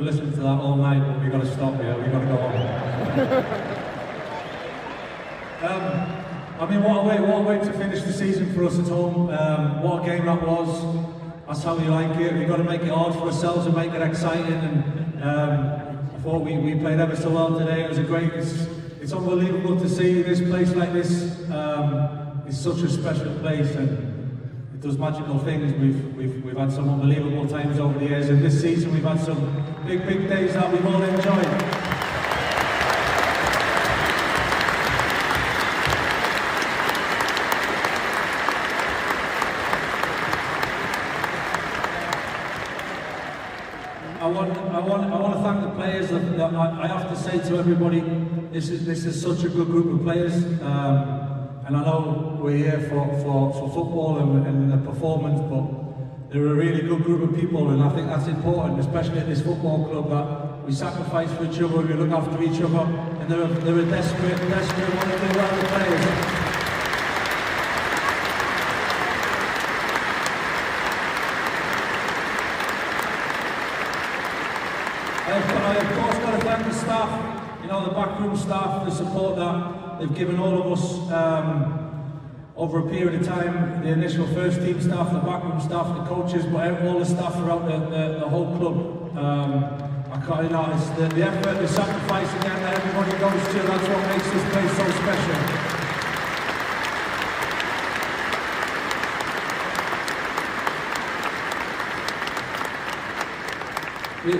could listen to that all night, but we've got to stop here, we've got to go on. I mean, what a way to finish the season for us at home. What a game that was. That's how we like it. We've got to make it hard for ourselves and make it exciting. And I thought we played ever so well today. It was it's unbelievable to see this place like this. It's such a special place, and it does magical things. We've had some unbelievable times over the years, and this season we've had some big days that we've all enjoyed. I want to thank the players. I have to say to everybody, this is such a good group of players, and I know we're here for football and the performance, but they're a really good group of people, and I think that's important, especially at this football club, that we sacrifice for each other, we look after each other, and they're a desperate want to do well, the players. I of course got to thank the staff, you know, the backroom staff, the support that they've given all of us over a period of time, the initial first team staff, the backroom staff, the coaches, but all the staff throughout the whole club. I can't, you know, it's the effort, the sacrifice again that everybody goes to, that's what makes this place so special. We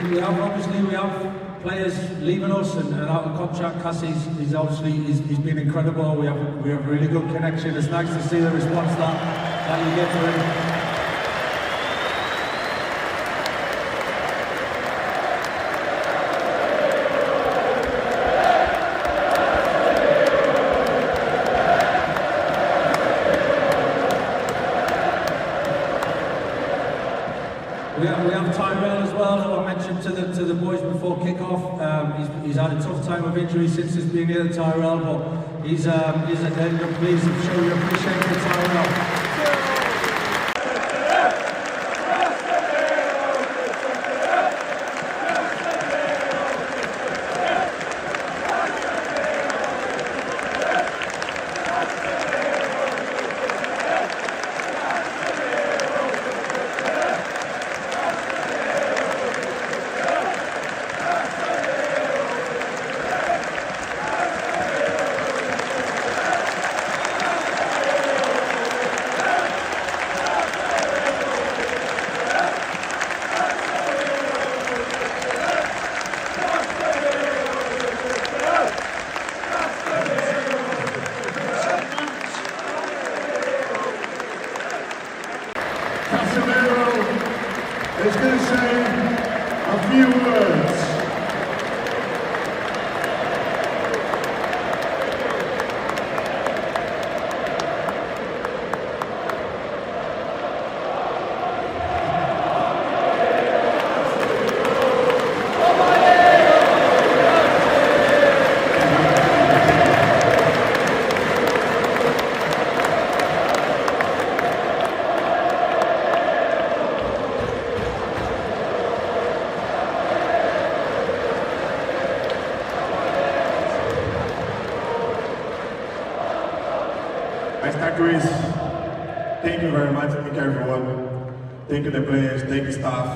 have players leaving us and out of contract. Cassie's obviously he's been incredible. We have a really good connection. It's nice to see the response that you get for him. We have Tyrell as well, who I mentioned to the boys before kick-off. He's had a tough time of injury since he's been here, Tyrell, but he's at the end of please show your appreciation to Tyrell. Casemiro is going to say a few words. I start with thank you very much, thank everyone, thank you the players, thank the staff,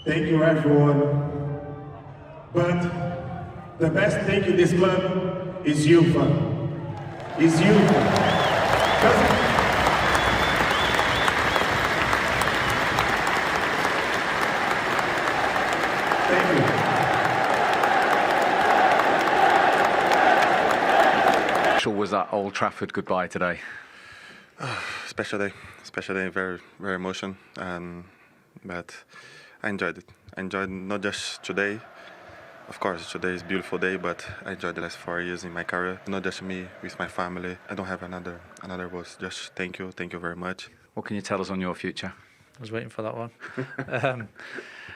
thank you everyone, but the best thank you this club is you, fam. Is you. Thank you. Was that Old Trafford goodbye today? Special day, very emotional, but I enjoyed it. I enjoyed not just today. Of course, today is a beautiful day, but I enjoyed the last 4 years in my career. Not just me, with my family. I don't have another words. Just thank you very much. What can you tell us on your future? I was waiting for that one.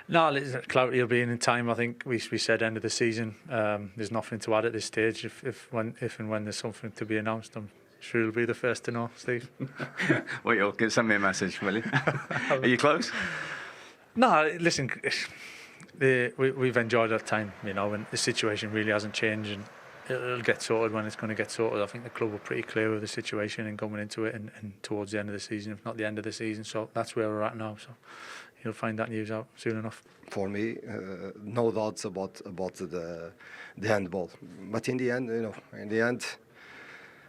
No, clarity will be in time. I think we said end of the season. There's nothing to add at this stage. If and when there's something to be announced, I'm sure you'll be the first to know, Steve. Well, you'll send me a message, will you? Are you close? No, listen, we've enjoyed our time, you know, and the situation really hasn't changed, and it'll get sorted when it's going to get sorted. I think the club were pretty clear with the situation and coming into it and towards the end of the season, if not the end of the season. So that's where we're at now. So you'll find that news out soon enough. For me, no doubts about the handball. But in the end,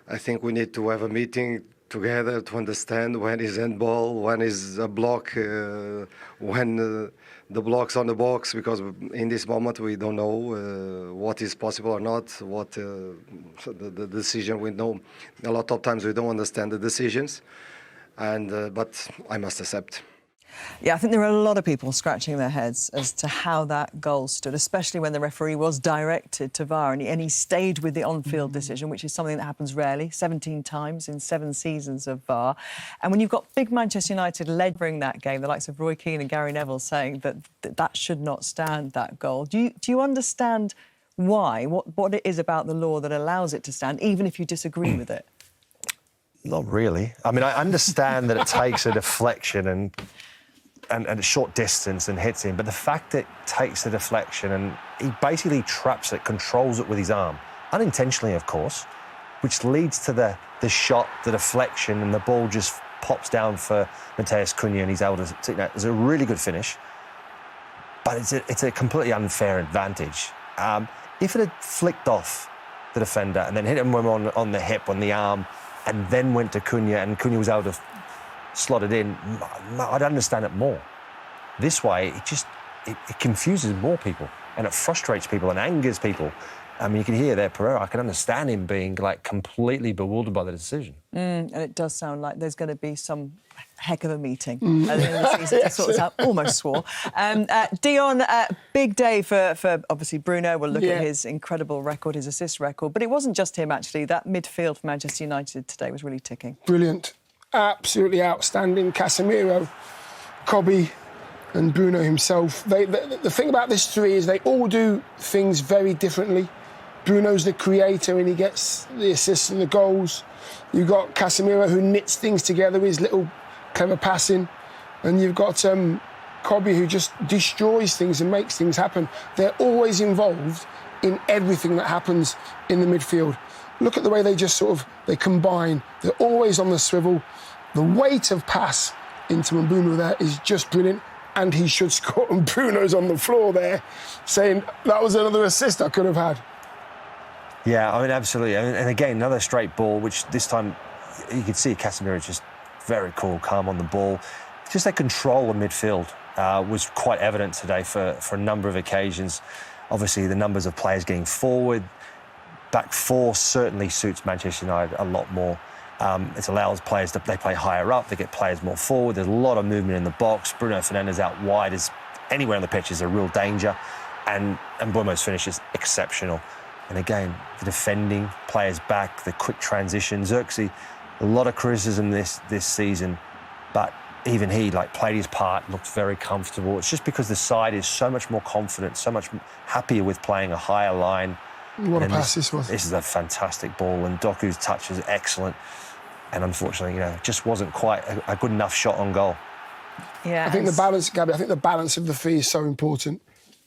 I think we need to have a meeting together to understand when is handball, when is a block, when the block's on the box, because in this moment we don't know what is possible or not, what the decision we know. A lot of times we don't understand the decisions, but I must accept. Yeah, I think there are a lot of people scratching their heads as to how that goal stood, especially when the referee was directed to VAR and he stayed with the on-field decision, which is something that happens rarely, 17 times in 7 seasons of VAR. And when you've got big Manchester United led that game, the likes of Roy Keane and Gary Neville saying that should not stand, that goal. Do you understand why, what it is about the law that allows it to stand, even if you disagree with it? Not really. I mean, I understand that it takes a deflection and a short distance and hits him, but the fact that it takes a deflection and he basically traps it, controls it with his arm, unintentionally, of course, which leads to the shot, the deflection, and the ball just pops down for Matheus Cunha and he's able to take that. It's a really good finish, but it's a completely unfair advantage. If it had flicked off the defender and then hit him on the hip, on the arm, and then went to Cunha and Cunha was able to slot it in, I'd understand it more. This way, it confuses more people and it frustrates people and angers people. I mean, you can hear there Pereira, I can understand him being like completely bewildered by the decision. And it does sound like there's going to be some heck of a meeting at the end of the season to sort this out. Almost swore. Dion, big day for obviously Bruno. We'll look at his incredible record, his assist record. But it wasn't just him, actually. That midfield for Manchester United today was really ticking. Brilliant. Absolutely outstanding. Casemiro, Kobe and Bruno himself. The thing about this three is they all do things very differently. Bruno's the creator and he gets the assists and the goals. You've got Casemiro who knits things together, his little clever passing. And you've got Kobe who just destroys things and makes things happen. They're always involved in everything that happens in the midfield. Look at the way they just they combine. They're always on the swivel. The weight of pass into Mbeumo there is just brilliant, and he should score. And Bruno's on the floor there saying, that was another assist I could have had. Yeah, I mean, absolutely. And again, another straight ball, which this time you could see Casemiro is just very cool, calm on the ball. Just that control of midfield was quite evident today for a number of occasions. Obviously, the numbers of players getting forward, back four certainly suits Manchester United a lot more. It allows players to play higher up, they get players more forward. There's a lot of movement in the box. Bruno Fernandes out wide is anywhere on the pitch is a real danger. And Mbeumo's finish is exceptional. And again, the defending, players back, the quick transitions. Xerxes, a lot of criticism this season, but even he played his part, looked very comfortable. It's just because the side is so much more confident, so much happier with playing a higher line. What a pass this was. This is a fantastic ball, and Doku's touch is excellent. And unfortunately, it just wasn't quite a good enough shot on goal. Yeah, I think the balance, Gabby, the balance of the three is so important.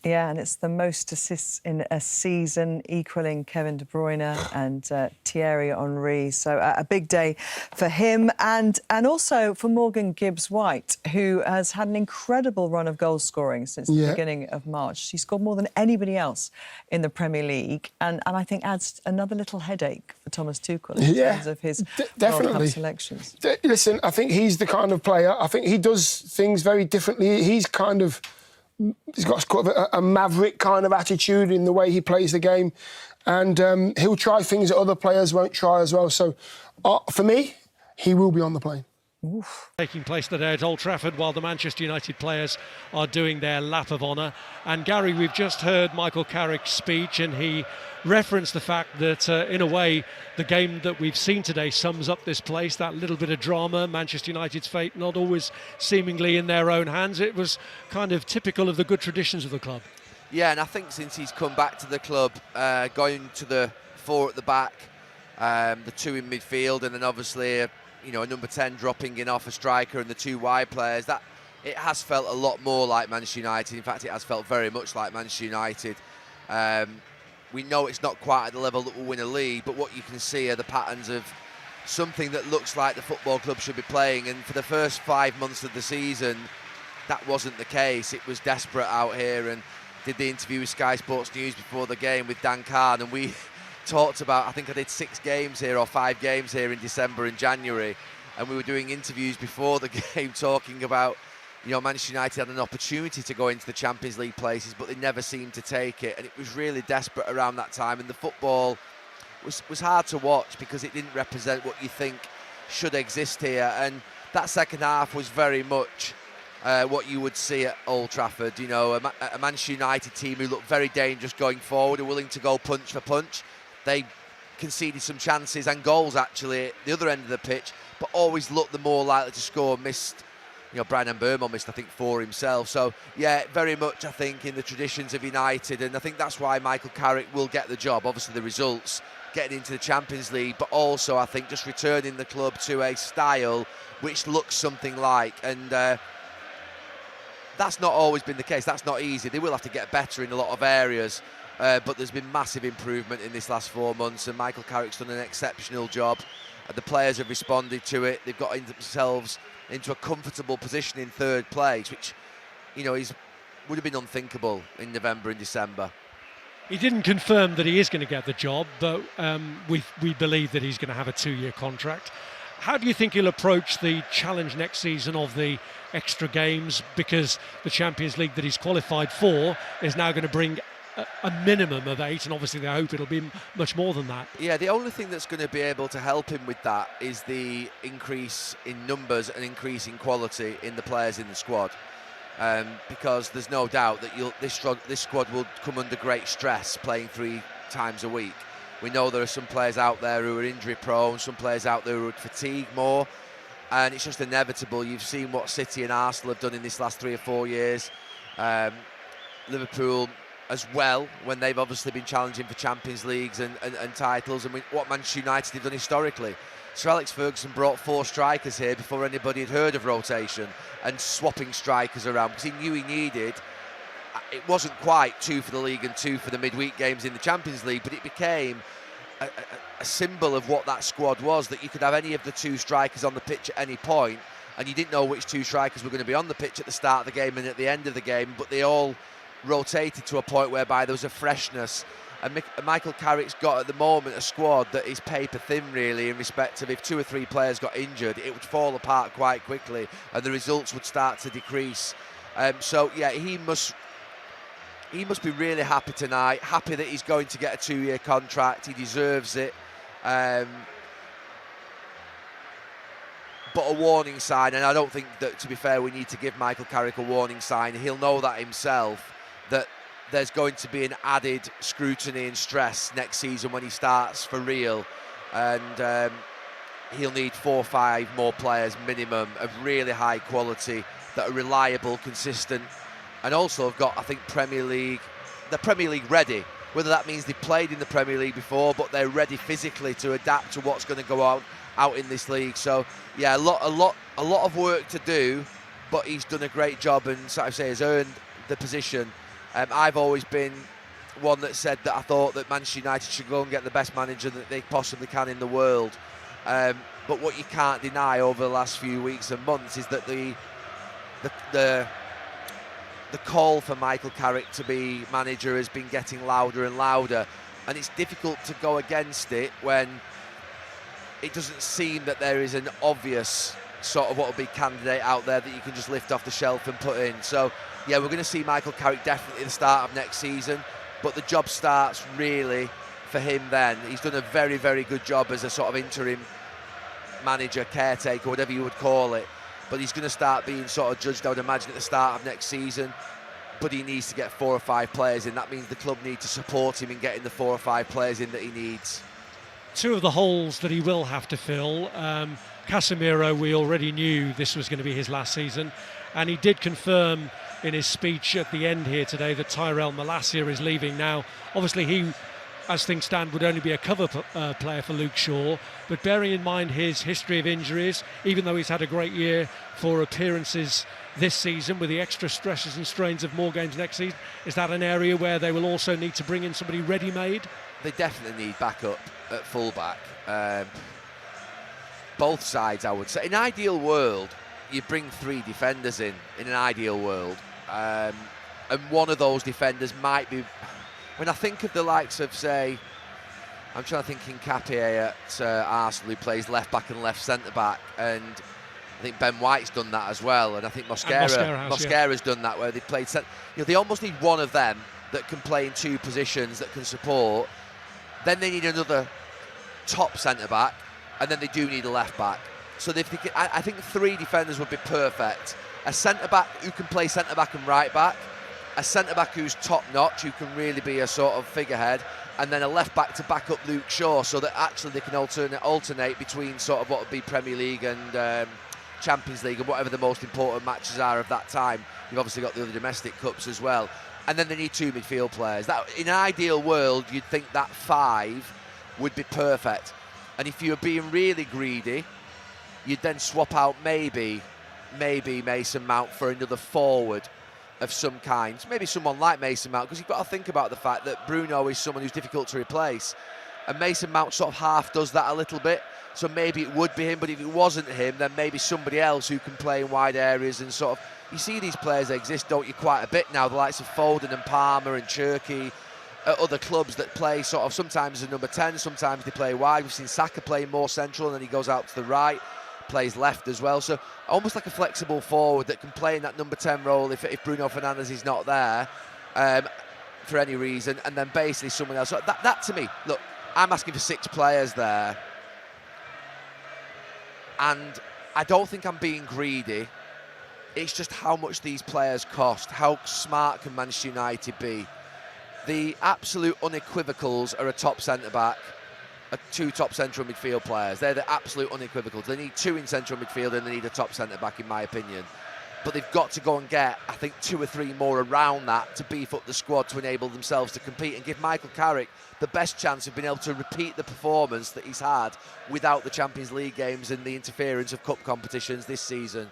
Yeah, and it's the most assists in a season, equalling Kevin De Bruyne and Thierry Henry. So a big day for him and also for Morgan Gibbs-White, who has had an incredible run of goal scoring since the beginning of March. She scored more than anybody else in the Premier League and I think adds another little headache for Thomas Tuchel in terms of his World Cup selections. Listen, I think he's the kind of player, I think he does things very differently. He's got a maverick kind of attitude in the way he plays the game, and he'll try things that other players won't try as well. So, for me, he will be on the plane. Oof. Taking place today at Old Trafford while the Manchester United players are doing their lap of honour. And Gary, we've just heard Michael Carrick's speech and he referenced the fact that in a way the game that we've seen today sums up this place, that little bit of drama, Manchester United's fate not always seemingly in their own hands. It was kind of typical of the good traditions of the club. Yeah, and I think since he's come back to the club, going to the four at the back, the two in midfield, and then obviously a number 10 dropping in off a striker and the two wide players, that it has felt a lot more like Manchester United. In fact, it has felt very much like Manchester United. We know it's not quite at the level that will win a league, but what you can see are the patterns of something that looks like the football club should be playing. And for the first 5 months of the season, that wasn't the case. It was desperate out here, and did the interview with Sky Sports News before the game with Dan Carn, and we talked about, I think I did 6 games here or 5 games here in December and January, and we were doing interviews before the game talking about, you know, Manchester United had an opportunity to go into the Champions League places, but they never seemed to take it, and it was really desperate around that time, and the football was hard to watch because it didn't represent what you think should exist here. And that second half was very much what you would see at Old Trafford. You know, a Manchester United team who looked very dangerous going forward, are willing to go punch for punch. They conceded some chances and goals actually at the other end of the pitch, but always looked the more likely to score. Missed, you know, Brian Mbeumo missed, I think, 4 himself. So, yeah, very much, I think, in the traditions of United, and I think that's why Michael Carrick will get the job. Obviously, the results, getting into the Champions League, but also, I think, just returning the club to a style which looks something like, and that's not always been the case. That's not easy. They will have to get better in a lot of areas, but there's been massive improvement in this last 4 months, and Michael Carrick's done an exceptional job. The players have responded to it. They've got themselves into a comfortable position in 3rd place, which, you know, would have been unthinkable in November and December. He didn't confirm that he is going to get the job, but we believe that he's going to have a 2-year contract. How do you think he'll approach the challenge next season of the extra games, because the Champions League that he's qualified for is now going to bring a minimum of 8, and obviously they hope it'll be much more than that. Yeah, the only thing that's going to be able to help him with that is the increase in numbers and increase in quality in the players in the squad. Because there's no doubt that this squad will come under great stress playing 3 times a week. We know there are some players out there who are injury prone, some players out there who would fatigue more, and it's just inevitable. You've seen what City and Arsenal have done in this last 3 or 4 years. Liverpool as well, when they've obviously been challenging for Champions Leagues and titles, and what Manchester United have done historically. Sir Alex Ferguson brought 4 strikers here before anybody had heard of rotation and swapping strikers around, because he knew he needed, it wasn't quite 2 for the league and 2 for the midweek games in the Champions League, but it became a symbol of what that squad was, that you could have any of the 2 strikers on the pitch at any point, and you didn't know which 2 strikers were going to be on the pitch at the start of the game and at the end of the game, but they all rotated to a point whereby there was a freshness. And Michael Carrick's got at the moment a squad that is paper thin, really, in respect of if 2 or 3 players got injured, it would fall apart quite quickly and the results would start to decrease. So yeah, he must be really happy tonight, happy that he's going to get a 2-year contract. He deserves it. But a warning sign, and I don't think that, to be fair, we need to give Michael Carrick a warning sign. He'll know that himself, that there's going to be an added scrutiny and stress next season when he starts for real, and he'll need 4 or 5 more players minimum of really high quality that are reliable, consistent, and also have got, I think, they're Premier League ready. Whether that means they've played in the Premier League before, but they're ready physically to adapt to what's going to go out in this league. So yeah, a lot of work to do, but he's done a great job, and so I say has earned the position. I've always been one that said that I thought that Manchester United should go and get the best manager that they possibly can in the world. But what you can't deny over the last few weeks and months is that the call for Michael Carrick to be manager has been getting louder and louder, and it's difficult to go against it when it doesn't seem that there is an obvious sort of what will be candidate out there that you can just lift off the shelf and put in. So yeah, we're going to see Michael Carrick definitely at the start of next season, but the job starts really for him then. He's done a very, very good job as a sort of interim manager, caretaker, whatever you would call it, but he's going to start being sort of judged, I would imagine, at the start of next season. But he needs to get 4 or 5 players in. That means the club need to support him in getting the 4 or 5 players in that he needs. 2 of the holes that he will have to fill. Casemiro, we already knew this was going to be his last season, and he did confirm in his speech at the end here today that Tyrell Malacia is leaving now. Obviously, he as things stand, would only be a cover player for Luke Shaw. But bearing in mind his history of injuries, even though he's had a great year for appearances this season, with the extra stresses and strains of more games next season, is that an area where they will also need to bring in somebody ready-made? They definitely need backup at full-back. Both sides, I would say. In an ideal world, you bring 3 defenders in an ideal world. And one of those defenders might be... When I think of the likes of, say, I'm trying to think in Capie at Arsenal, who plays left-back and left centre-back, and I think Ben White's done that as well, and I think Mosquera's done that, where they played... they almost need one of them that can play in 2 positions, that can support. Then they need another top centre-back, and then they do need a left-back. So I think 3 defenders would be perfect. A centre-back who can play centre-back and right-back, a centre-back who's top-notch, who can really be a sort of figurehead, and then a left-back to back up Luke Shaw, so that actually they can alternate between sort of what would be Premier League and Champions League and whatever the most important matches are of that time. You've obviously got the other domestic cups as well. And then they need 2 midfield players. That, in an ideal world, you'd think that 5 would be perfect. And if you were being really greedy, you'd then swap out maybe Mason Mount for another forward of some kind. Maybe someone like Mason Mount, because you've got to think about the fact that Bruno is someone who's difficult to replace. And Mason Mount sort of half does that a little bit. So maybe it would be him, but if it wasn't him, then maybe somebody else who can play in wide areas and sort of... You see these players exist, don't you, quite a bit now, the likes of Foden and Palmer and Cherky at other clubs that play sort of sometimes as a number 10, sometimes they play wide. We've seen Saka play more central and then he goes out to the right, plays left as well. So almost like a flexible forward that can play in that number 10 role if Bruno Fernandes is not there for any reason, and then basically someone else. So that to me, look, I'm asking for 6 players there. And I don't think I'm being greedy. It's just how much these players cost. How smart can Manchester United be? The absolute unequivocals are a top centre-back, 2 top central midfield players. They're the absolute unequivocals. They need 2 in central midfield and they need a top centre-back, in my opinion. But they've got to go and get, I think, 2 or 3 more around that to beef up the squad to enable themselves to compete and give Michael Carrick the best chance of being able to repeat the performance that he's had without the Champions League games and the interference of cup competitions this season.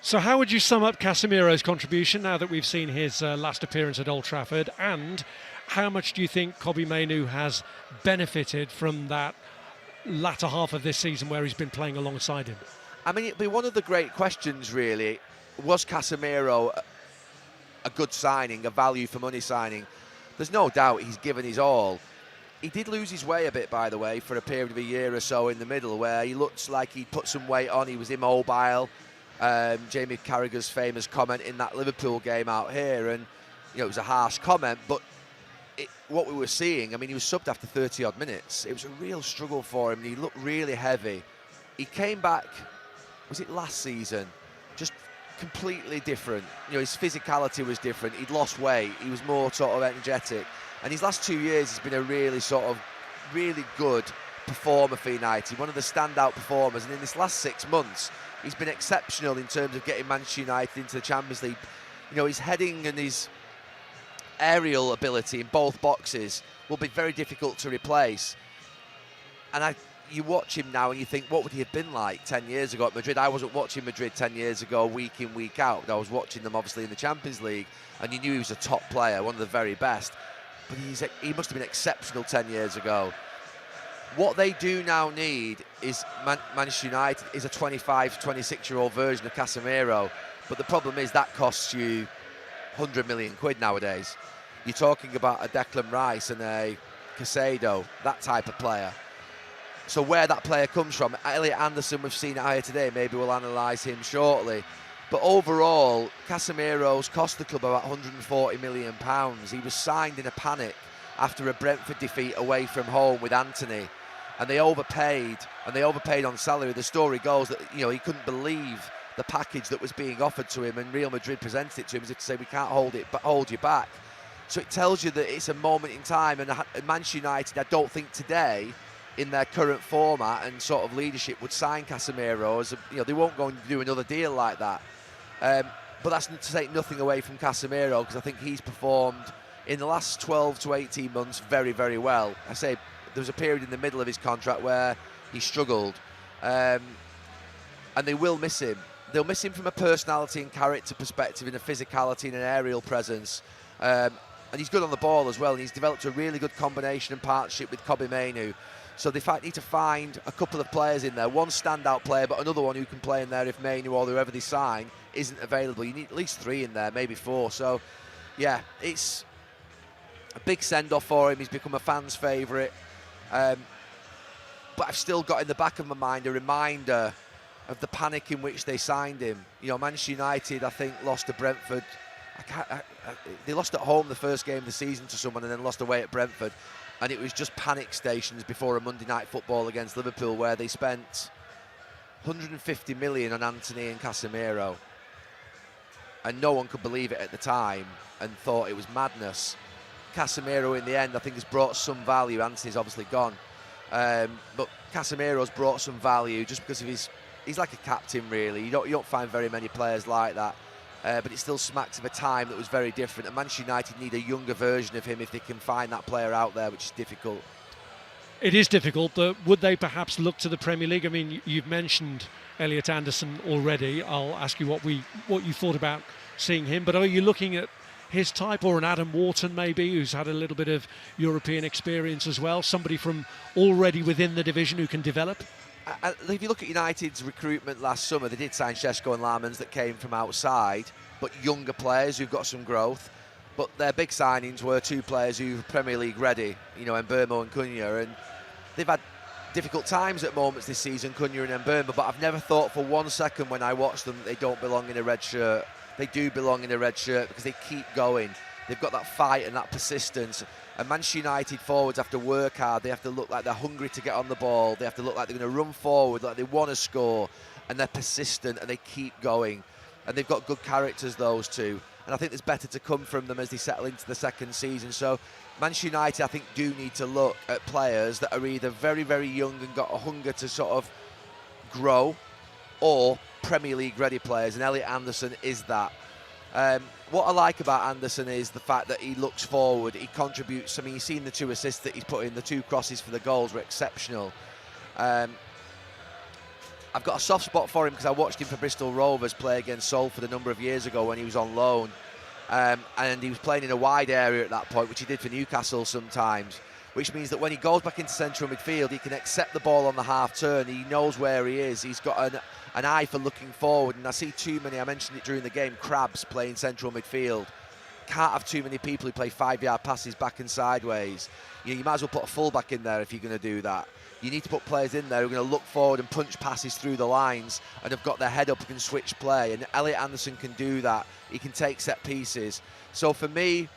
So how would you sum up Casemiro's contribution now that we've seen his last appearance at Old Trafford, and how much do you think Kobbie Mainoo has benefited from that latter half of this season where he's been playing alongside him? I mean, it'd be one of the great questions, really. Was Casemiro a good signing, a value for money signing? There's no doubt he's given his all. He did lose his way a bit, by the way, for a period of a year or so in the middle, where he looked like he'd put some weight on. He was immobile. Jamie Carragher's famous comment in that Liverpool game out here, and it was a harsh comment, but what we were seeing, I mean, he was subbed after 30-odd minutes. It was a real struggle for him, and he looked really heavy. He came back, was it last season, just completely different. His physicality was different. He'd lost weight. He was more sort of energetic. And his last 2 years has been a really good performer for United, one of the standout performers. And in this last 6 months, he's been exceptional in terms of getting Manchester United into the Champions League. His heading and his aerial ability in both boxes will be very difficult to replace. And you watch him now and you think, what would he have been like 10 years ago at Madrid? I wasn't watching Madrid 10 years ago, week in, week out. I was watching them, obviously, in the Champions League, and you knew he was a top player, one of the very best. But he must have been exceptional 10 years ago. What they do now need is Manchester United is a 25, 26-year-old version of Casemiro. But the problem is that costs you 100 million quid nowadays. You're talking about a Declan Rice and a Casado, that type of player. So where that player comes from, Elliot Anderson, we've seen it here today, maybe we'll analyse him shortly. But overall, Casemiro's cost the club about £140 million. He was signed in a panic after a Brentford defeat away from home with Anthony. And they overpaid on salary. The story goes that he couldn't believe the package that was being offered to him, and Real Madrid presented it to him as if to say, we can't hold you back. So it tells you that it's a moment in time, and Manchester United, I don't think today, in their current format and sort of leadership, would sign Casemiro as they won't go and do another deal like that. But that's to take nothing away from Casemiro, because I think he's performed in the last 12 to 18 months very, very well. I say there was a period in the middle of his contract where he struggled, and they will miss him. They'll miss him from a personality and character perspective, and a physicality and an aerial presence. And he's good on the ball as well, and he's developed a really good combination and partnership with Kobbie Mainoo. So they need to find a couple of players in there, one standout player, but another one who can play in there if Mainoo or whoever they sign isn't available. You need at least 3 in there, maybe 4. So, yeah, it's a big send-off for him. He's become a fan's favourite. But I've still got in the back of my mind a reminder of the panic in which they signed him. You know, Manchester United, I think, lost to Brentford. They lost at home the first game of the season to someone and then lost away at Brentford. And it was just panic stations before a Monday night football against Liverpool, where they spent 150 million on Antony and Casemiro. And no one could believe it at the time and thought it was madness. Casemiro, in the end, I think has brought some value. Antony's obviously gone. But Casemiro's brought some value just because of he's like a captain, really. You don't find very many players like that. But it still smacks of a time that was very different. And Manchester United need a younger version of him if they can find that player out there, which is difficult. It is difficult. Would they perhaps look to the Premier League? I mean, you've mentioned Elliot Anderson already. I'll ask you what you thought about seeing him. But are you looking at his type, or an Adam Wharton maybe, who's had a little bit of European experience as well? Somebody from already within the division who can develop? If you look at United's recruitment last summer, they did sign Šeško and Lamans that came from outside, but younger players who've got some growth. But their big signings were 2 players who are Premier League ready, you know, Mbeumo and Cunha, and they've had difficult times at moments this season, Cunha and Mbeumo, but I've never thought for 1 second when I watch them they don't belong in a red shirt. They do belong in a red shirt because they keep going. They've got that fight and that persistence. And Manchester United forwards have to work hard. They have to look like they're hungry to get on the ball. They have to look like they're going to run forward, like they want to score. And they're persistent and they keep going. And they've got good characters, those 2. And I think there's better to come from them as they settle into the second season. So Manchester United, I think, do need to look at players that are either very, very young and got a hunger to sort of grow, or Premier League ready players. And Elliot Anderson is that. What I like about Anderson is the fact that he looks forward, he contributes. I mean, you've seen the 2 assists that he's put in, the 2 crosses for the goals were exceptional. I've got a soft spot for him because I watched him for Bristol Rovers play against Salford a number of years ago when he was on loan. And he was playing in a wide area at that point, which he did for Newcastle sometimes, which means that when he goes back into central midfield, he can accept the ball on the half turn. He knows where he is. He's got an eye for looking forward, and I see too many, I mentioned it during the game, crabs playing central midfield. Can't have too many people who play 5-yard passes back and sideways. You might as well put a fullback in there if you're going to do that. You need to put players in there who are going to look forward and punch passes through the lines and have got their head up and can switch play, and Elliot Anderson can do that. He can take set pieces. So for me,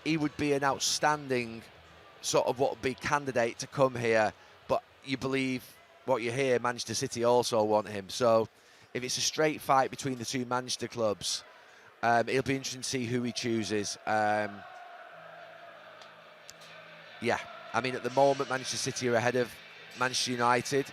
he would be an outstanding sort of what would be candidate to come here, but you believe what you hear, Manchester City also want him. So if it's a straight fight between the 2 Manchester clubs, it'll be interesting to see who he chooses. Yeah, I mean, at the moment, Manchester City are ahead of Manchester United.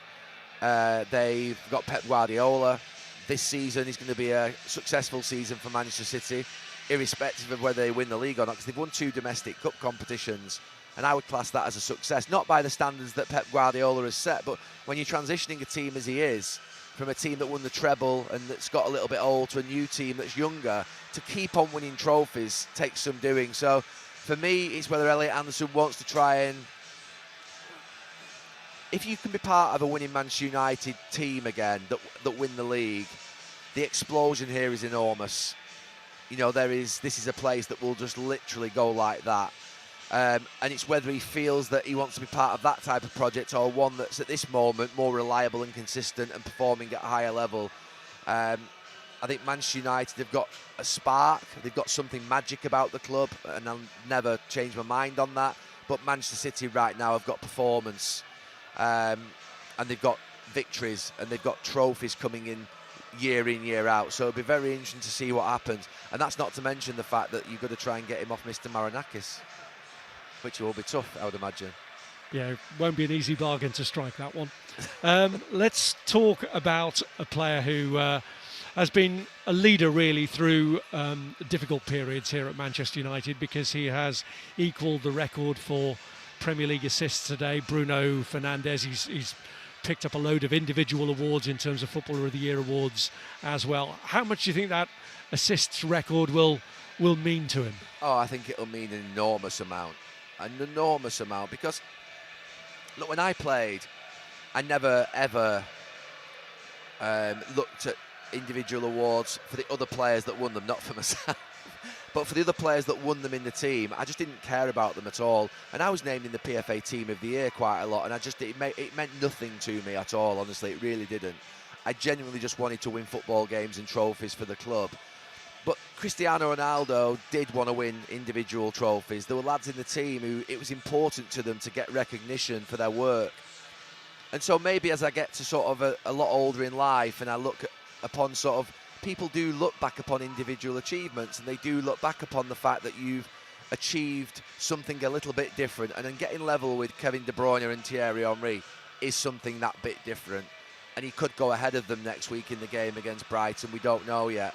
They've got Pep Guardiola. This season is going to be a successful season for Manchester City, irrespective of whether they win the league or not, because they've won 2 domestic cup competitions. And I would class that as a success, not by the standards that Pep Guardiola has set, but when you're transitioning a team as he is, from a team that won the treble and that's got a little bit old to a new team that's younger, to keep on winning trophies takes some doing. So for me, it's whether Elliot Anderson wants to try and... If you can be part of a winning Manchester United team again that win the league, the explosion here is enormous. You know, this is a place that will just literally go like that. And it's whether he feels that he wants to be part of that type of project, or one that's at this moment more reliable and consistent and performing at a higher level. I think Manchester United have got a spark, they've got something magic about the club, and I'll never change my mind on that. But Manchester City right now have got performance, and they've got victories, and they've got trophies coming in, year out. So it'll be very interesting to see what happens. And that's not to mention the fact that you've got to try and get him off Mr. Marinakis, which will be tough, I would imagine. Yeah, it won't be an easy bargain to strike that one. Let's talk about a player who has been a leader really through difficult periods here at Manchester United, because he has equalled the record for Premier League assists today. Bruno Fernandes, he's picked up a load of individual awards in terms of Footballer of the Year awards as well. How much do you think that assists record will mean to him? Oh, I think it'll mean an enormous amount, because look, when I played, I never ever looked at individual awards for the other players that won them, not for myself. But for the other players that won them in the team, I just didn't care about them at all. And I was named in the PFA Team of the Year quite a lot, and it meant nothing to me at all, honestly. It really didn't. I genuinely just wanted to win football games and trophies for the club. But Cristiano Ronaldo did want to win individual trophies. There were lads in the team who it was important to them to get recognition for their work. And so maybe as I get to sort of a lot older in life, and I look upon sort of, people do look back upon individual achievements, and they do look back upon the fact that you've achieved something a little bit different. And then getting level with Kevin De Bruyne and Thierry Henry is something that bit different. And he could go ahead of them next week in the game against Brighton. We don't know yet.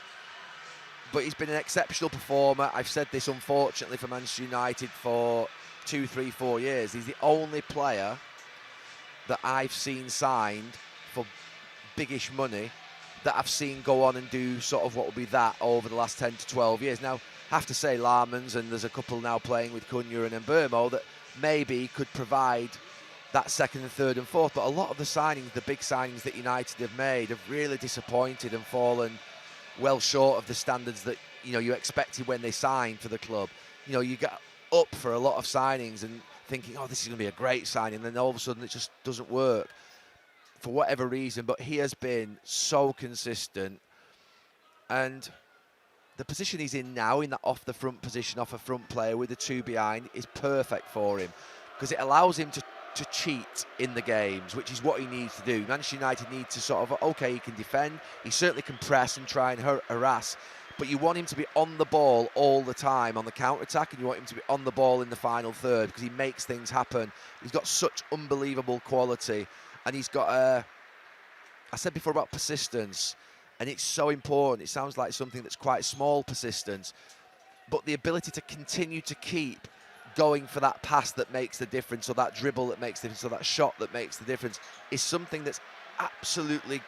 But he's been an exceptional performer. I've said this, unfortunately, for Manchester United for 2, 3, 4 years. He's the only player that I've seen signed for biggish money that I've seen go on and do sort of what will be that over the last 10 to 12 years. Now, I have to say Larmans, and there's a couple now playing with Cunha and Mbeumo that maybe could provide that second and third and fourth. But a lot of the signings, the big signings that United have made, have really disappointed and fallen well short of the standards that, you know, you expected when they signed for the club. You know, you got up for a lot of signings and thinking, oh, this is going to be a great signing, and then all of a sudden it just doesn't work for whatever reason. But he has been so consistent, and the position he's in now, in that off the front position, off a front player with the two behind, is perfect for him, because it allows him to cheat in the games, which is what he needs to do. Manchester United need to sort of, okay, he can defend, he certainly can press and try and harass, but you want him to be on the ball all the time on the counter-attack, and you want him to be on the ball in the final third, because he makes things happen. He's got such unbelievable quality, and he's got I said before about persistence, and it's so important. It sounds like something that's quite small, persistence, but the ability to continue to keep going for that pass that makes the difference, or that dribble that makes the difference, or that shot that makes the difference, is something that's absolutely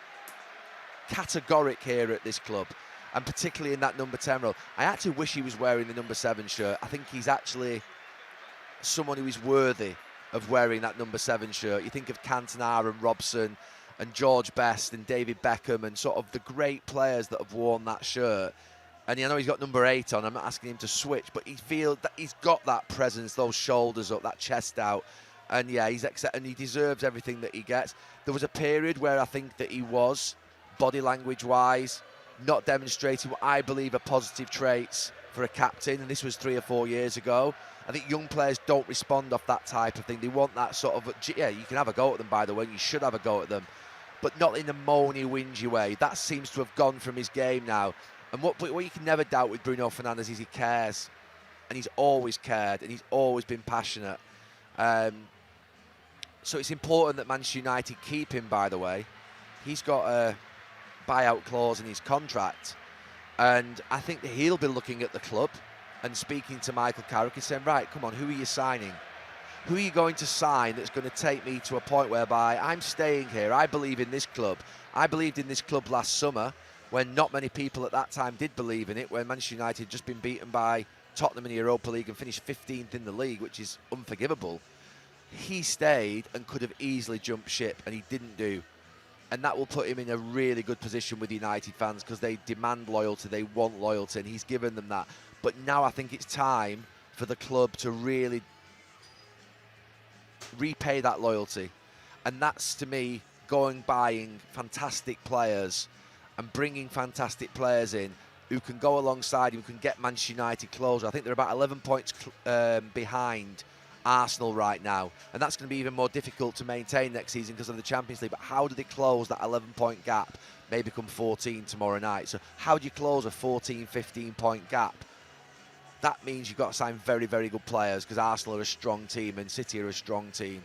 categoric here at this club, and particularly in that number 10 role. I actually wish he was wearing the number 7 shirt. I think he's actually someone who is worthy of wearing that number 7 shirt. You think of Cantona and Robson and George Best and David Beckham and sort of the great players that have worn that shirt. And I know he's got number 8 on. I'm not asking him to switch, but he feels that he's got that presence, those shoulders up, that chest out. And yeah, and he deserves everything that he gets. There was a period where I think that he was, body language-wise, not demonstrating what I believe are positive traits for a captain, and this was 3 or 4 years ago. I think young players don't respond off that type of thing. They want that sort of, yeah, you can have a go at them, by the way, you should have a go at them, but not in a moany, whingy way. That seems to have gone from his game now. And what you can never doubt with Bruno Fernandes is he cares, and he's always cared, and he's always been passionate. So it's important that Manchester United keep him, by the way. He's got a buyout clause in his contract, and I think that he'll be looking at the club and speaking to Michael Carrick and saying, right, come on, who are you signing? Who are you going to sign that's going to take me to a point whereby I'm staying here? I believe in this club. I believed in this club last summer, when not many people at that time did believe in it, when Manchester United had just been beaten by Tottenham in the Europa League and finished 15th in the league, which is unforgivable. He stayed and could have easily jumped ship, and he didn't do. And that will put him in a really good position with United fans, because they demand loyalty, they want loyalty, and he's given them that. But now I think it's time for the club to really repay that loyalty. And that's, to me, buying fantastic players and bringing fantastic players in who can go alongside him, who can get Manchester United closer. I think they're about 11 points behind Arsenal right now, and that's going to be even more difficult to maintain next season because of the Champions League. But how do they close that 11-point gap? May become 14 tomorrow night. So how do you close a 14, 15-point gap? That means you've got to sign very, very good players, because Arsenal are a strong team and City are a strong team.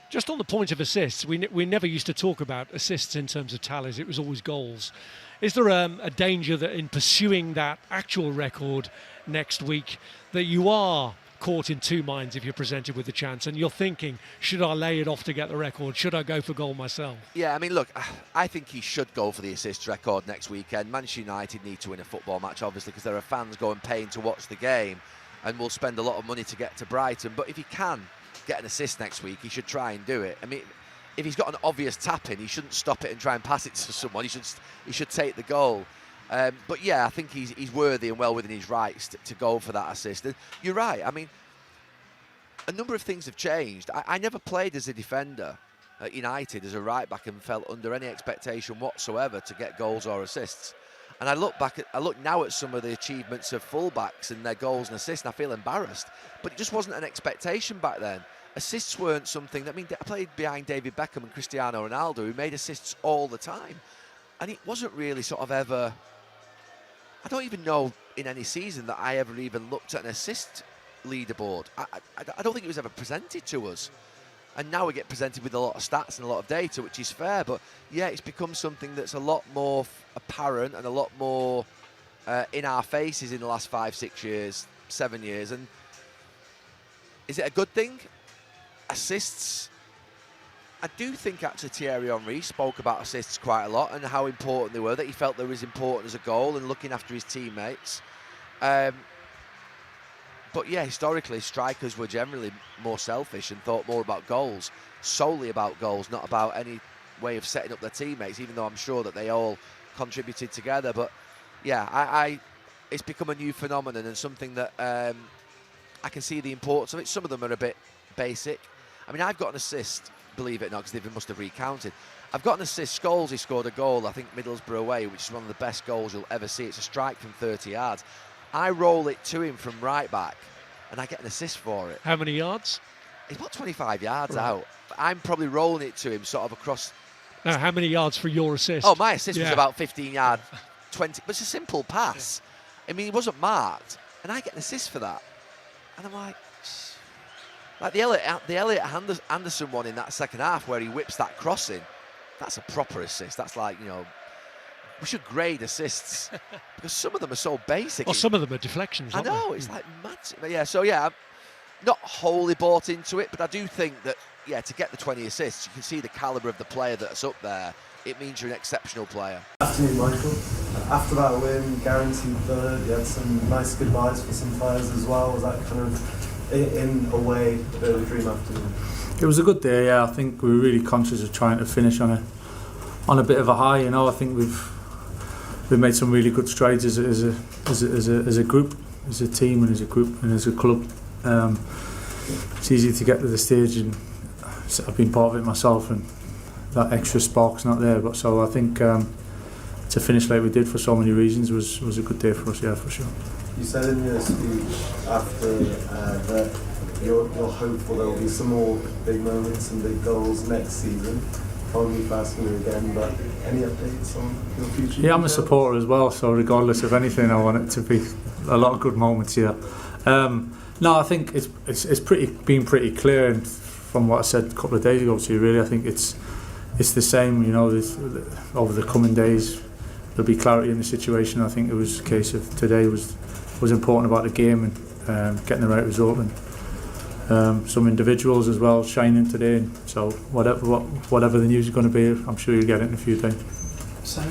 Just on the point of assists, we never used to talk about assists in terms of tallies. It was always goals. Is there a danger that in pursuing that actual record next week that you are caught in two minds if you're presented with the chance and you're thinking, should I lay it off to get the record? Should I go for goal myself? Yeah, I mean, look, I think he should go for the assists record next weekend. Manchester United need to win a football match, obviously, because there are fans going paying to watch the game and will spend a lot of money to get to Brighton. But if he can get an assist next week, he should try and do it. I mean, if he's got an obvious tap in, he shouldn't stop it and try and pass it to someone. He should take the goal. But yeah, I think he's worthy and well within his rights to go for that assist. And you're right. I mean, a number of things have changed. I never played as a defender at United as a right back and felt under any expectation whatsoever to get goals or assists. And I look now at some of the achievements of fullbacks and their goals and assists, and I feel embarrassed. But it just wasn't an expectation back then. Assists weren't something that, I mean, I played behind David Beckham and Cristiano Ronaldo, who made assists all the time. And it wasn't really sort of ever, I don't even know in any season that I ever even looked at an assist leaderboard. I don't think it was ever presented to us. And now we get presented with a lot of stats and a lot of data, which is fair. But yeah, it's become something that's a lot more apparent and a lot more in our faces in the last 5, 6 years, 7 years. And is it a good thing? Assists. I do think actually Thierry Henry spoke about assists quite a lot and how important they were, that he felt they were as important as a goal and looking after his teammates. But yeah, historically, strikers were generally more selfish and thought more about goals, solely about goals, not about any way of setting up their teammates, even though I'm sure that they all contributed together. But yeah, it's become a new phenomenon and something that I can see the importance of it. Some of them are a bit basic. I mean, I've got an assist, believe it or not, because they must have recounted. I've got an assist. Scholes, he scored a goal, I think Middlesbrough away, which is one of the best goals you'll ever see. It's a strike from 30 yards. I roll it to him from right back, and I get an assist for it. How many yards? He's about 25 yards out. I'm probably rolling it to him sort of across. Now, how many yards for your assist? Oh, my assist was about 15 yards, 20. But it's a simple pass. I mean, he wasn't marked, and I get an assist for that. And I'm like the Elliot Anderson one in that second half where he whips that cross in. That's a proper assist. That's like, you know, we should grade assists because some of them are so basic. Well, some of them are deflections. I know, it's like mad. But yeah, so yeah, I'm not wholly bought into it, but I do think that, yeah, to get the 20 assists, you can see the calibre of the player that's up there. It means you're an exceptional player. Afternoon, Michael. After that win, guaranteed third, you had some nice goodbyes for some players as well. Was that kind of, in a way, a bit of a dream afternoon? It was a good day, yeah. I think we were really conscious of trying to finish on a bit of a high. You know, I think we've made some really good strides as a group, as a team, and as a group and as a club. It's easy to get to the stage, and I've been part of it myself, and that extra spark's not there. But so I think to finish like we did for so many reasons was a good day for us, yeah, for sure. You said in your speech after that you're hopeful there will be some more big moments and big goals next season. Can't keep asking you again, but any updates on your future? Yeah, I'm a supporter as well, so regardless of anything, I want it to be a lot of good moments here. No, I think it's been pretty clear, and from what I said a couple of days ago to you, really, I think it's the same. You know, over the coming days, there'll be clarity in the situation. I think it was a case of today was important about the game and getting the right result, and some individuals as well shining today. And so whatever the news is going to be, I'm sure you'll get it in a few days. So,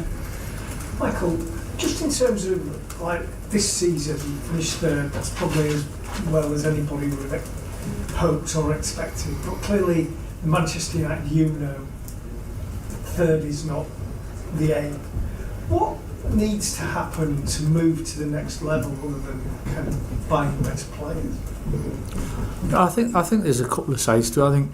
Michael, just in terms of like this season, finished third, that's probably as well as anybody would have hoped or expected. But clearly, Manchester United, you know, third is not the aim. What needs to happen to move to the next level other than kind of buying better players? I think there's a couple of sides to it. I think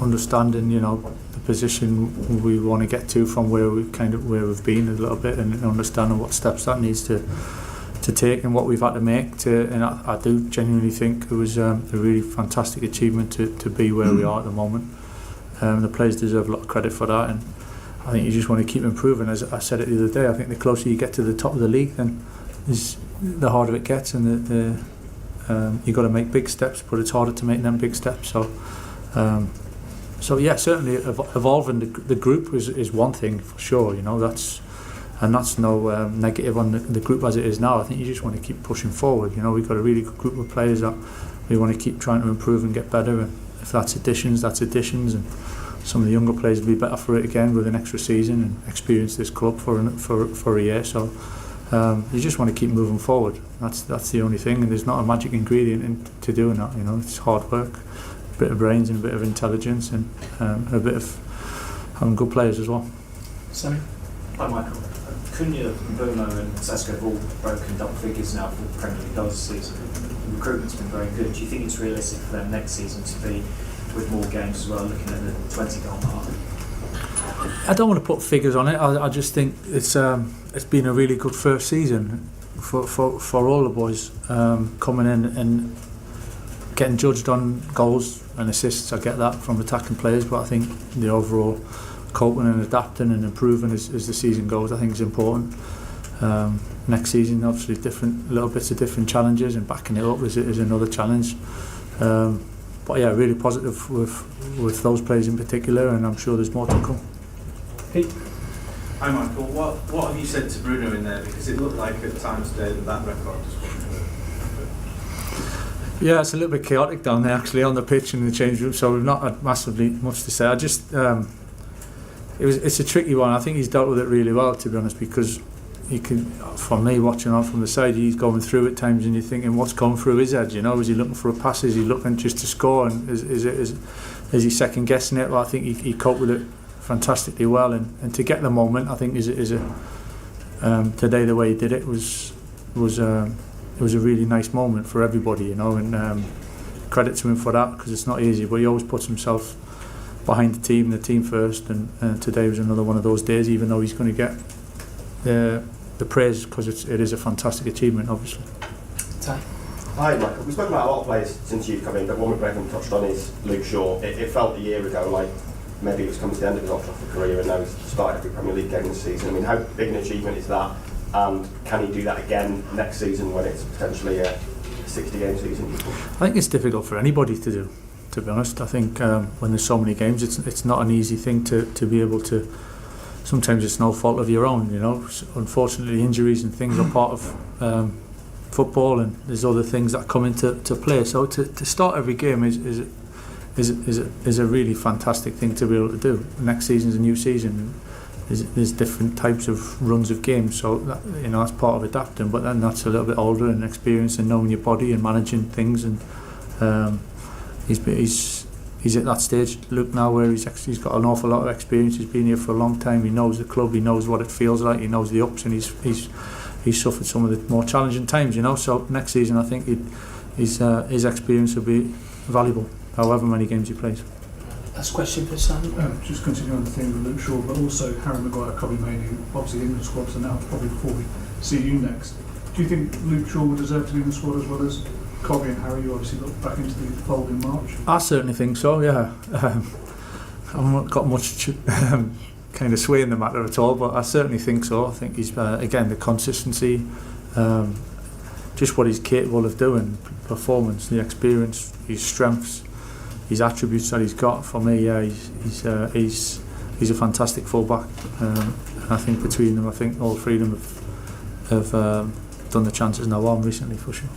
understanding, you know, the position we want to get to from where we've been a little bit, and understanding what steps that needs to take and what we've had to make to. And I do genuinely think it was a really fantastic achievement to be where we are at the moment. The players deserve a lot of credit for that, and I think you just want to keep improving. As I said it the other day, I think the closer you get to the top of the league, then the harder it gets, and you've got to make big steps, but it's harder to make them big steps. So So yeah, certainly evolving the group is one thing for sure. You know, that's no negative on the group as it is now. I think you just want to keep pushing forward. You know, we've got a really good group of players that we want to keep trying to improve and get better. And if that's additions, that's additions. And some of the younger players will be better for it again with an extra season and experience this club for a year. So you just want to keep moving forward. That's the only thing. And there's not a magic ingredient to doing that. You know, it's hard work, a bit of brains and a bit of intelligence, and a bit of having good players as well. Sammy? Hi, Michael. Cunha, Bruno and Sesko have all broken double figures now for Premier League goals this season. The recruitment's been very good. Do you think it's realistic for them next season to be, with more games as well, looking at the 20-goal mark? I don't want to put figures on it. I just think it's been a really good first season for all the boys coming in and getting judged on goals and assists. I get that from attacking players, but I think the overall coping and adapting and improving as the season goes, I think is important. Next season, obviously, little bits of different challenges, and backing it up is another challenge. But yeah, really positive with those players in particular, and I'm sure there's more to come. Pete? Hi Michael, what have you said to Bruno in there? Because it looked like at times today that record just wasn't good. Yeah, it's a little bit chaotic down there actually on the pitch and the change room, so we've not had massively much to say. I just it's a tricky one. I think he's dealt with it really well, to be honest, because he can, for me watching on from the side, he's going through at times and you're thinking what's gone through his head, you know, is he looking for a pass, is he looking just to score, and is he second guessing it? Well, I think he coped with it fantastically well, and to get the moment, I think today the way he did it was a really nice moment for everybody, you know, and credit to him for that, because it's not easy, but he always puts himself behind the team first, and today was another one of those days, even though he's going to get the praise, because it is a fantastic achievement, obviously. Hi Michael, we've spoken about a lot of players since you've come in, but one we haven't touched on is Luke Shaw. It felt a year ago like maybe he was coming to the end of his Old Trafford career, and now he's started every Premier League game this season. I mean, how big an achievement is that, and can he do that again next season when it's potentially a 60-game season? I think it's difficult for anybody to do, to be honest. I think when there's so many games, it's not an easy thing to be able to. Sometimes it's no fault of your own, you know. Unfortunately, injuries and things are part of football, and there's other things that come into play. So to start every game is a really fantastic thing to be able to do. Next season's a new season. There's different types of runs of games, so that, you know, that's part of adapting. But then that's a little bit older and experienced and knowing your body and managing things, and he's at that stage, Luke, now where he's got an awful lot of experience. He's been here for a long time. He knows the club. He knows what it feels like. He knows the ups, and he's suffered some of the more challenging times, you know. So next season, I think his experience will be valuable, however many games he plays. Last question for Sam. Just continuing on the theme of Luke Shaw, but also Harry Maguire, Kobe Mainoo, obviously the England squad, so now probably before we see you next. Do you think Luke Shaw would deserve to be in the squad as well as Kobe and Harry? You obviously look back into the fold in March. I certainly think so, yeah. I've not got much kind of sway in the matter at all, but I certainly think so. I think he's, again, the consistency, just what he's capable of doing, performance, the experience, his strengths, his attributes that he's got. For me, yeah, he's a fantastic fullback. And I think between them, I think all three of them have done the chances now on recently, for sure.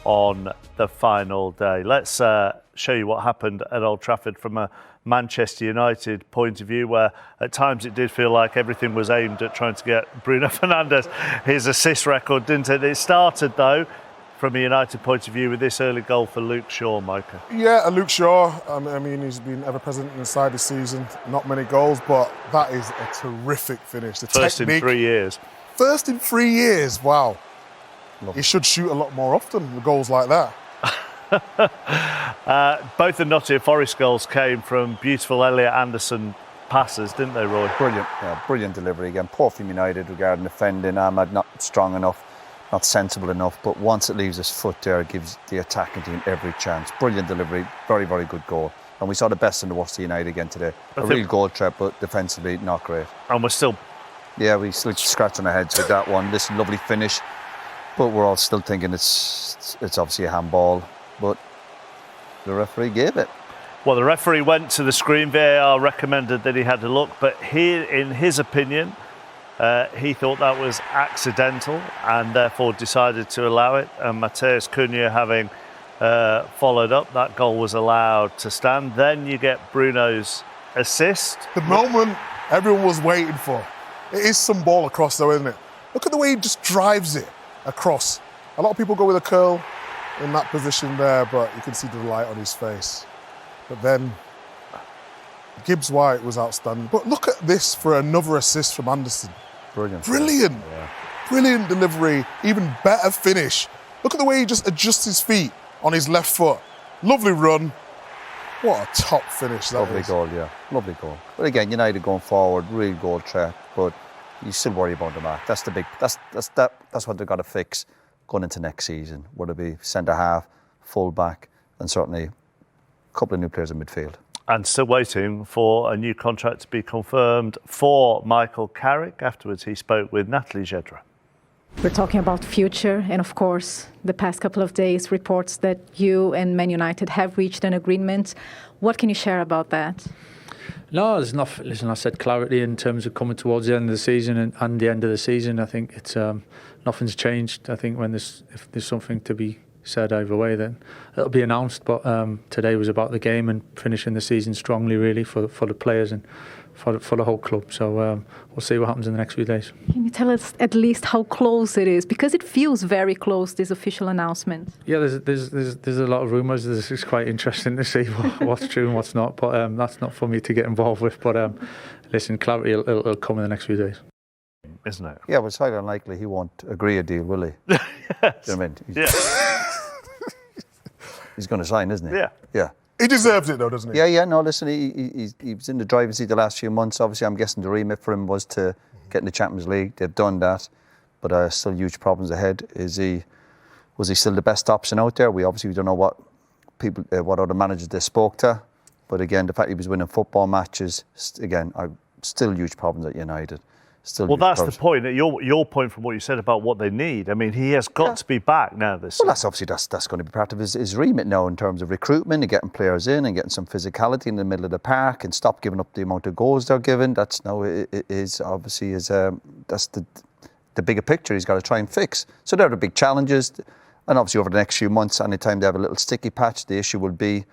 On the final day, let's show you what happened at Old Trafford from a Manchester United point of view, where at times it did feel like everything was aimed at trying to get Bruno Fernandes his assist record, didn't it? It started, though, from a United point of view with this early goal for Luke Shaw, Micah. Yeah, Luke Shaw, I mean, he's been ever-present inside the season. Not many goals, but that is a terrific finish. The First technique, in 3 years. First in 3 years, wow. He should shoot a lot more often with goals like that. Both the Nottingham Forest goals came from beautiful Elliot Anderson passes, didn't they, Roy? Brilliant, yeah, brilliant delivery again. Poor from United regarding defending. Ahmad not strong enough, not sensible enough, but once it leaves his foot there, it gives the attacking team every chance. Brilliant delivery, very, very good goal. And we saw the best and the worst of United again today. A real goal threat, but defensively not great. And we're still... Yeah, we still scratching our heads with that one. This lovely finish. But we're all still thinking it's obviously a handball, but the referee gave it. Well, the referee went to the screen. VAR recommended that he had a look, but in his opinion, he thought that was accidental and therefore decided to allow it. And Matheus Cunha, having followed up, that goal was allowed to stand. Then you get Bruno's assist. The moment everyone was waiting for. It is some ball across though, isn't it? Look at the way he just drives it across. A lot of people go with a curl in that position there, but you can see the light on his face. But then Gibbs White was outstanding. But look at this for another assist from Anderson. Brilliant. Brilliant. Yeah. Brilliant delivery. Even better finish. Look at the way he just adjusts his feet on his left foot. Lovely run. What a top finish that Lovely is. goal, yeah. Lovely goal. But again, United going forward, real goal threat, but you still worry about the mark. That's what they've got to fix going into next season. Whether it be centre half, full back, and certainly a couple of new players in midfield. And still waiting for a new contract to be confirmed for Michael Carrick. Afterwards, he spoke with Natalie Jedra. We're talking about future, and of course, the past couple of days, reports that you and Man United have reached an agreement. What can you share about that? No, there's nothing. Listen, I said clarity in terms of coming towards the end of the season and the end of the season. I think it's nothing's changed. I think if there's something to be said either way, then it'll be announced. But today was about the game and finishing the season strongly, really, for the players and for the whole club. So we'll see what happens in the next few days. Can you tell us at least how close it is? Because it feels very close, this official announcement. Yeah, there's a lot of rumours. It's quite interesting to see what's true and what's not. But that's not for me to get involved with. But listen, clarity will come in the next few days. Isn't it? Yeah, well, it's highly unlikely he won't agree a deal, will he? Yes. Do you know what I mean? He's going to sign, isn't he? Yeah. Yeah. He deserves it though, doesn't he? Yeah, no, listen, he was in the driving seat the last few months. Obviously, I'm guessing the remit for him was to get in the Champions League. They've done that, but still huge problems ahead. Was he still the best option out there? We obviously don't know what other managers they spoke to, but again, the fact he was winning football matches, again, still huge problems at United. Well, that's the point. Your point from what you said about what they need. I mean, he has got to be back now. That's going to be part of his remit now in terms of recruitment and getting players in and getting some physicality in the middle of the park and stop giving up the amount of goals they're given. That's now that's the bigger picture he's got to try and fix. So they're the big challenges, and obviously over the next few months, anytime they have a little sticky patch, the issue will be,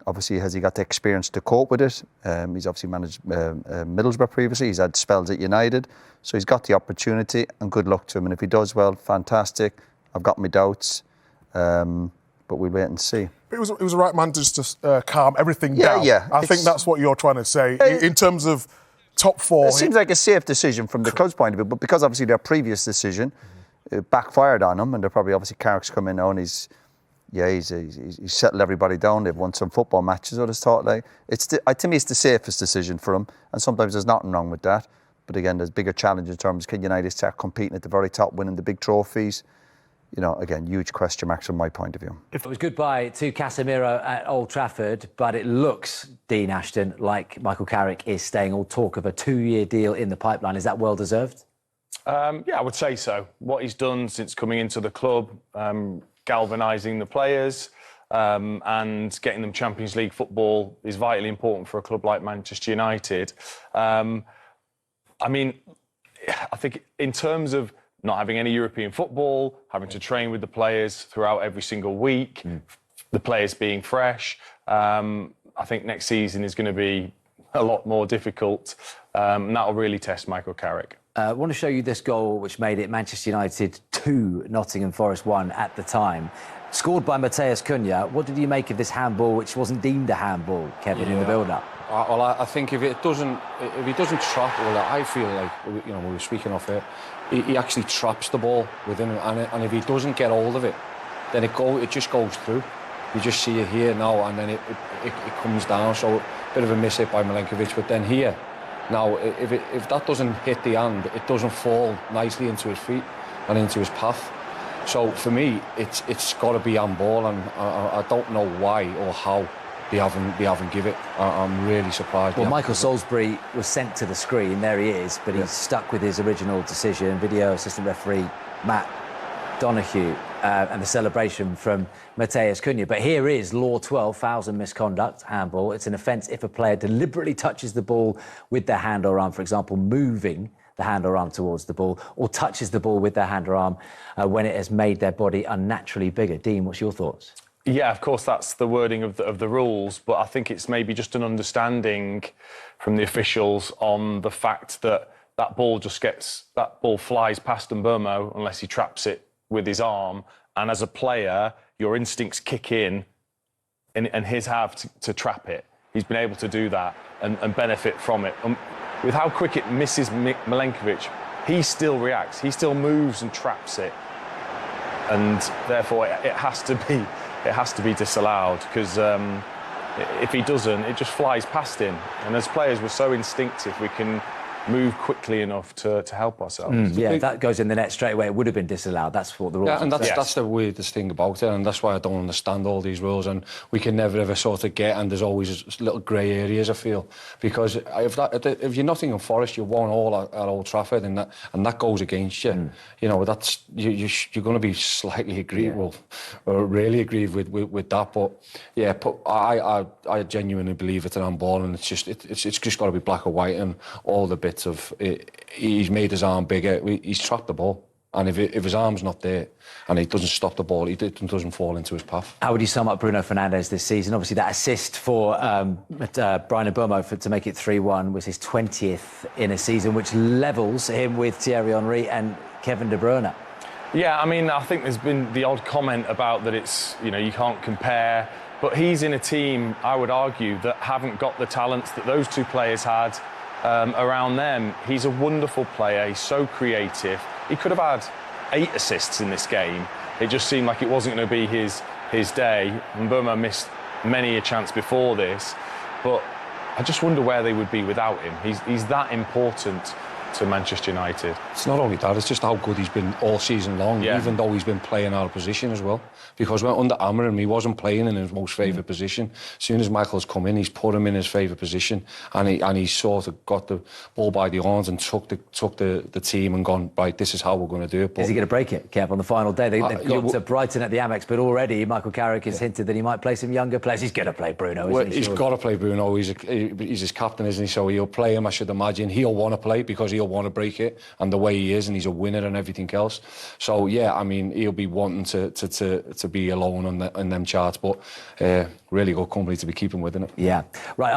obviously, has he got the experience to cope with it? He's obviously managed Middlesbrough previously. He's had spells at United. So he's got the opportunity, and good luck to him. And if he does well, fantastic. I've got my doubts, but we'll wait and see. But he was the right man to just calm everything down. Yeah. I think that's what you're trying to say. In terms of top four... It seems like a safe decision from the club's point of view, but because obviously their previous decision backfired on him, and they're probably obviously Carrick's come in now and he's settled everybody down. They've won some football matches. I just thought, to me, it's the safest decision for them. And sometimes there's nothing wrong with that. But again, there's bigger challenges in terms of can United start competing at the very top, winning the big trophies. Again, huge question marks from my point of view. It was goodbye to Casemiro at Old Trafford, but it looks, Dean Ashton, like Michael Carrick is staying. All talk of a 2-year deal in the pipeline. Is that well deserved? Yeah, I would say so. What he's done since coming into the club, galvanising the players and getting them Champions League football is vitally important for a club like Manchester United. I think in terms of not having any European football, having to train with the players throughout every single week, the players being fresh, I think next season is going to be a lot more difficult, and that'll really test Michael Carrick. I want to show you this goal, which made it Manchester United 2, Nottingham Forest 1 at the time. Scored by Matheus Cunha. What did you make of this handball, which wasn't deemed a handball, Kevin, in the build-up? Well, I think if he doesn't trap, well, I feel like, we were speaking of it, he actually traps the ball within him, and if he doesn't get hold of it, then it just goes through. You just see it here now, and then it comes down. So a bit of a miss hit by Milenkovic, but then here. Now, if that doesn't hit the hand, it doesn't fall nicely into his feet and into his path. So for me, it's got to be handball, and I don't know why or how they haven't give it. I'm really surprised. Well, Michael Salisbury was sent to the screen. There he is, but he's stuck with his original decision. Video assistant referee Matt Donoghue. and the celebration from Matheus Cunha. But here is Law 12, fouls and misconduct, handball. It's an offence if a player deliberately touches the ball with their hand or arm, for example, moving the hand or arm towards the ball, or touches the ball with their hand or arm when it has made their body unnaturally bigger. Dean, what's your thoughts? Yeah, of course, that's the wording of the rules, but I think it's maybe just an understanding from the officials on the fact that that ball flies past Mbeumo unless he traps it with his arm, and as a player, your instincts kick in, and his have to trap it. He's been able to do that and benefit from it. With how quick it misses Milenkovic, he still reacts. He still moves and traps it, and therefore it has to be disallowed, because if he doesn't, it just flies past him. And as players, we're so instinctive, we can move quickly enough to help ourselves. Yeah, if that goes in the net straight away, it would have been disallowed. That's what the rules. Yeah, and that's the weirdest thing about it, and that's why I don't understand all these rules, and we can never ever sort of get, and there's always little grey areas, I feel, because if you're Nottingham Forest, you won all at Old Trafford, and that goes against you. You know, that's you're going to be slightly aggrieved, or really aggrieved with that. But yeah, I genuinely believe it's an handball, and it's just got to be black or white, and all the bits of he's made his arm bigger, he's trapped the ball, and if his arm's not there and he doesn't stop the ball, it doesn't fall into his path. How would you sum up Bruno Fernandes this season? Obviously that assist for Brian Mbeumo to make it 3-1 was his 20th in a season, which levels him with Thierry Henry and Kevin De Bruyne. Yeah, I mean, I think there's been the odd comment about that it's, you can't compare, but he's in a team, I would argue, that haven't got the talents that those two players had around them. He's a wonderful player. He's so creative. He could have had 8 assists in this game. It just seemed like it wasn't going to be his day. Mbeumo missed many a chance before this, but I just wonder where they would be without him. He's that important to Manchester United. It's not only that, it's just how good he's been all season long, even though he's been playing out of position as well. Because when under Amorim, he wasn't playing in his most favoured position. As soon as Michael's come in, he's put him in his favoured position, and he sort of got the ball by the horns and took the team and gone, right, this is how we're going to do it. But is he going to break it, Kev, on the final day? They've got to Brighton at the Amex, but already Michael Carrick has hinted that he might play some younger players. He's going to play Bruno, isn't he? He's got to play Bruno. He's his captain, isn't he? So he'll play him, I should imagine. He'll want to play because he'll want to break it, and the way he is, and he's a winner and everything else. So yeah, I mean, he'll be wanting to be alone on them charts, but really good company to be keeping with, isn't it? Yeah. Right.